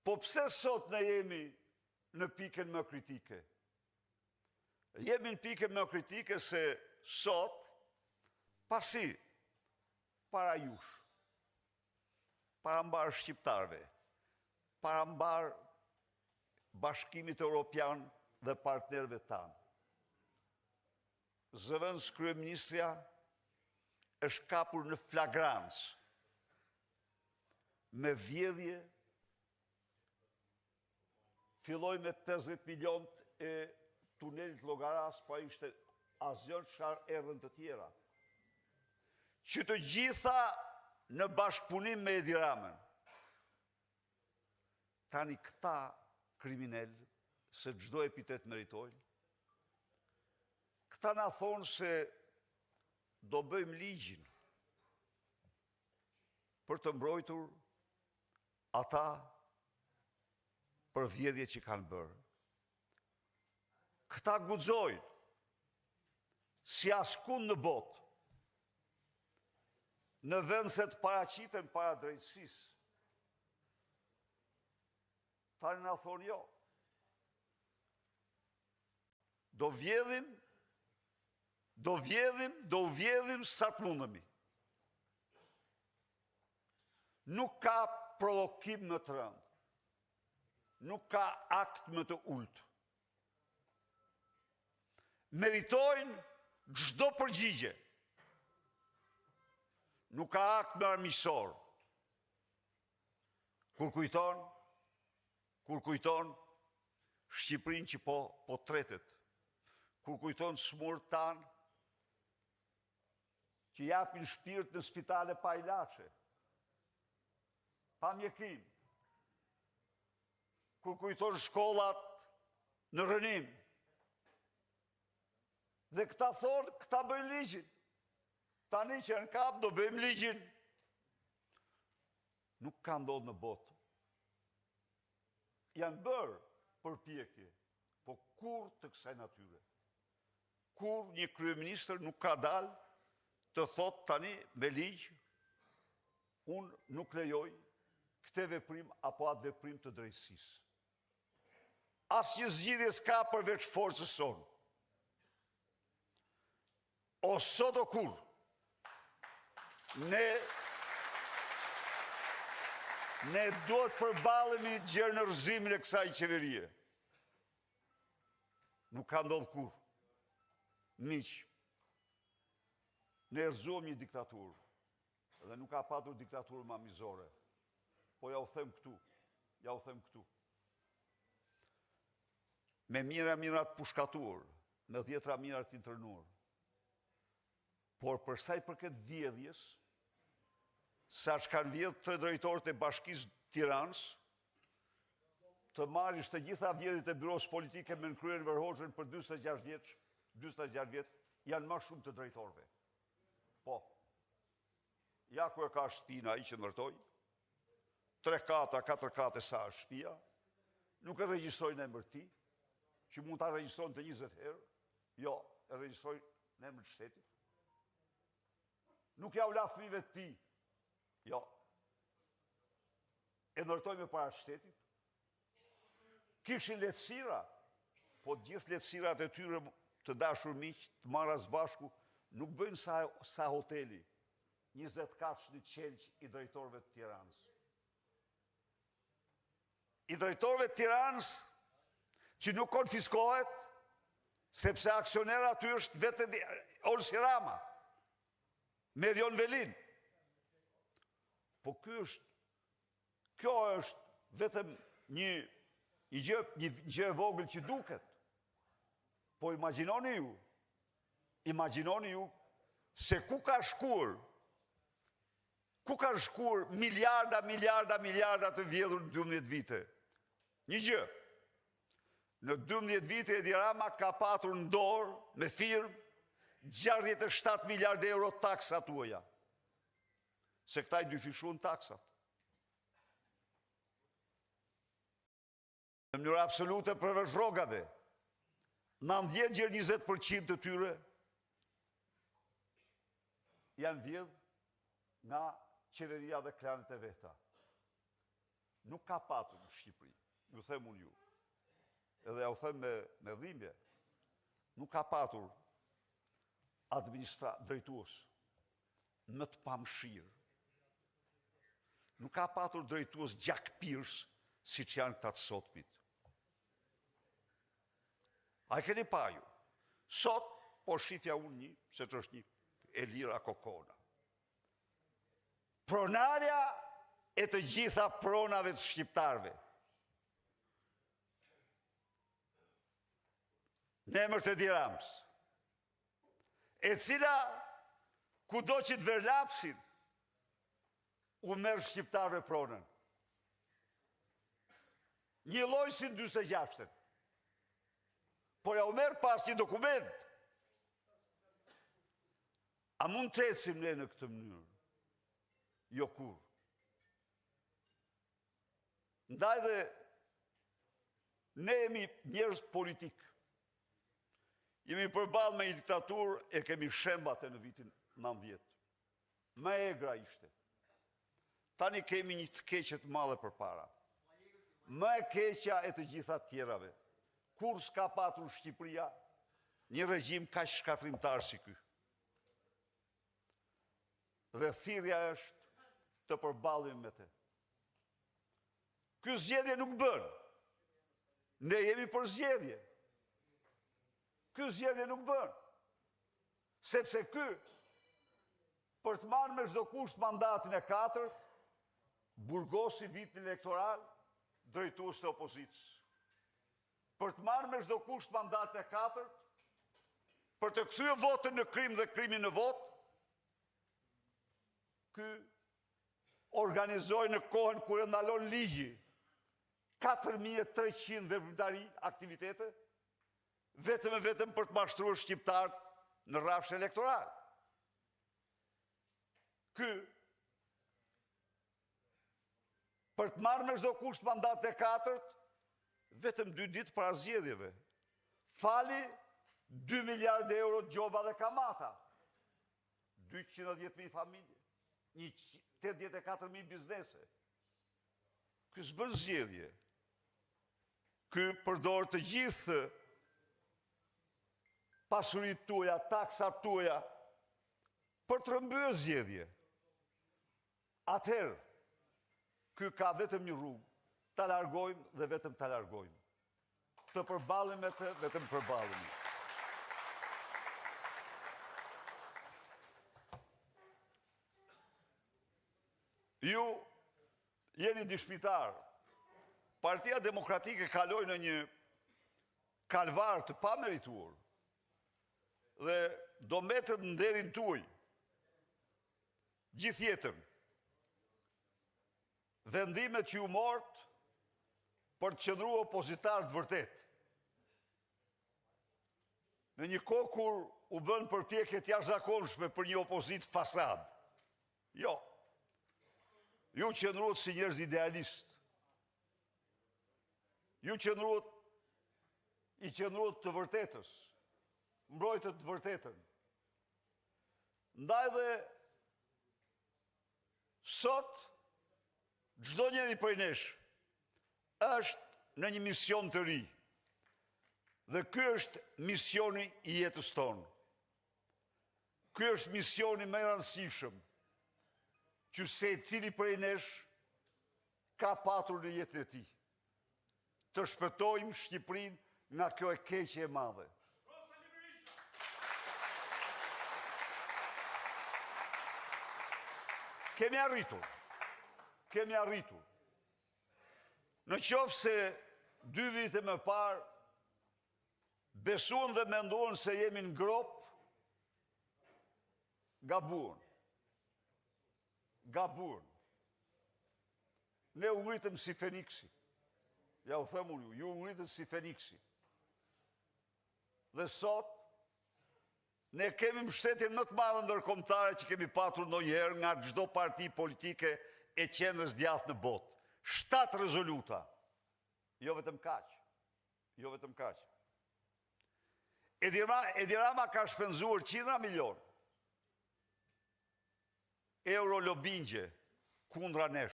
Po pse sot ne jemi në pikën më kritike? Jemi në pikën më kritike se sot, pasi para jush, para mbar shqiptarve, para mbar Bashkimit Evropian dhe partnerëve tanë. Zëvendës kryeministrja është kapur në flagrancë me vjedhje, filloj me 50 milion e tunelit Llogaras, pa ishte asgjë çfarë erdhën të tjera. Që të gjitha në bashkëpunim me Edi Ramën. Tani këta kriminel, se çdo epitet meritojnë, këta na thonë se do bëjmë ligjin për të mbrojtur ata për vjedhje që kanë bërë. Këta guxojnë si askund në botë, në vend se të paraqiten para drejtësisë. Tani na thonë jo. Do vjedhim sa të mundemi. Nuk ka provokim më të rëndë. Nuk ka akt më të ulët. Meritojnë çdo përgjigje. Nuk ka akt më armiqësor. Kur kujton Shqipërinë që po tretet, kur kujton smurët tanë që japin shpirt në spitale pa ilaçe, pa mjekim, kur kujton shkollat në rënim, dhe këta thonë, këta bëjnë ligjin. Tani që në kap do bëjmë ligjin. Nuk ka ndodhur në botë. Janë bërë përpjekje, po kur të kësaj natyre. Kur një kryeministër nuk ka dalë të thotë tani me ligj, unë nuk lejoj këtë veprim apo atë veprim të drejtësisë. Asnjë zgjidhje s'ka përveç forcës sonë. O sot o kur, ne duhet përballemi gjerënërzimin e kësaj qeverie. Nuk ka ndodhur kur. Miq, ne erëzuam një diktaturë, dhe nuk ka patur diktaturë më mizore. Po ja u them këtu. Me mirat pushkatur, me 10 mirat intërnur. Por për sa i përket vjedhjes, sa që kanë vjedhë 3 drejtorët e Bashkisë Tiranës, të marrish të gjitha vjedhjet e byros politike me nënkryer Verhoxhën për 46 vjet, janë më shumë të drejtorëve. Po. Ja ku e ka shtëpinë ai që ndërtoi, 3 kata, 4 kate sa është shtëpia, nuk e regjistrojnë emër ti, që mund ta regjistron të 20 herë, jo, e regjistrojnë në emër të shtetit. Nuk ja u la fëmijëve të tij. Jo. E ndërtoi me para shtetit. Kishin lehtësira, po gjithë lehtësirat e tyre të dashur miq, të marra së bashku, nuk bëjnë sa hoteli, 20 katësh në qelq i drejtorëve të Tiranës. I drejtorëve të Tiranës që nuk konfiskohet, sepse aksioner aty është vetë Olsi Rama, Merion Velin. Po kjo është vetëm një gjë e vogël që duket. Po imagjinoni ju se ku ka shkuar miliarda të vjedhur në 12 vite. Një gjë. Në 12 vite Edi Rama ka patur në dorë me firmë 67 miliardë euro taksa tuaja. Se këta i dyfishuan taksat. Në mënyrë absolute përveç rrogave, 90% të tyre janë vjedhur nga qeveria dhe klanet e veta. nuk ka patur në Shqipëri, ju them unë ju, edhe ja u them me dhimbje, nuk ka patur drejtues më të pamëshirë. Nuk ka patur drejtues gjakpirës si që janë këta të sotmit. A e keni pa ju? Sot, po shifja unë një, se që është një Elira Kokona. Pronarja e të gjitha pronave të shqiptarve. Në emër të Edi Ramës, e cila kudo që të verlapsin, u merë shqiptarve pronën. Një lojë si në 26-ën. Por ja u merë pas një dokument. A mund të ecim ne në këtë mënyrë? Jo kur. Ndaj dhe ne jemi njerëz politikë. Jemi përballë me një diktaturë e kemi shembate në vitin 90. Më egra ishte. Tani kemi një të keqe të madhe përpara. Më e keqja e të gjitha tjerave. Kur s'ka patur Shqipëria një regjim kaq shkatrimtar si ky. Dhe thirrja është të përballemi me të. Ky zgjedhje nuk bën. Ne jemi për zgjedhje. Ky zgjedhje nuk bën. Sepse ky, për të marrë me çdo kusht mandatin e 4, burgosi vitin elektoral drejtues të opozitës. Për të marrë me çdo kusht mandatin e 4, për të kthyer votën në krim dhe krimin në votë, ky organizoi në kohën kur e ndalon ligji 4300 veprimtari aktivitete, vetëm e vetëm për të mashtruar shqiptarët në rrafsh elektoral. Ky, për të marrë me çdo kusht mandatin e 4, vetëm 2 ditë para zgjedhjeve, fali 2 miliardë euro gjoba dhe kamata, 210.000 familje, 84.000 biznese. Ky s'bën zgjedhje. Ky përdor të gjithë pasuritë tuaja, taksat tuaja, për të rëmbyer zgjedhje. Atëherë, ky ka vetëm një rrugë, ta largojmë dhe vetëm ta largojmë. Të përballemi me të, vetëm përballemi. Ju jeni dishpitar. Partia Demokratike kaloi në një kalvar të pamerituar dhe do mbetet në nderin tuaj gjithë jetën. Vendimet që ju mort për të qëndruar opozitar të vërtet. Në një kohë kur u bën përpjekje të jashtëzakonshme për një opozit fasad. Jo. Ju qëndruat si njerëz idealist. Ju qëndruat të vërtetës. Mbrojtët të vërtetën. Ndaj dhe sot, çdo njeri prej nesh është në një mision të ri. Dhe ky është misioni i jetës tonë. Ky është misioni më i rëndësishëm që secili prej nesh ka patur në jetën e tij. Të shpëtojmë Shqipërinë nga kjo e keqe e madhe. Kemi arritur. Në qoftë se 2 vite më parë besuan dhe menduan se jemi në grop, gabuan. Ne u ngritëm si Feniksi. Ja u them unë ju ngritëm si Feniksi. Dhe sot, ne kemi mbështetjen më të madhe ndërkombëtare që kemi patur ndonjëherë nga çdo parti politike e qendrës djathtë në botë. 7 rezoluta. Jo vetëm kaq. Edi Rama ka shpenzuar 100 milion euro lobingje kundra nesh.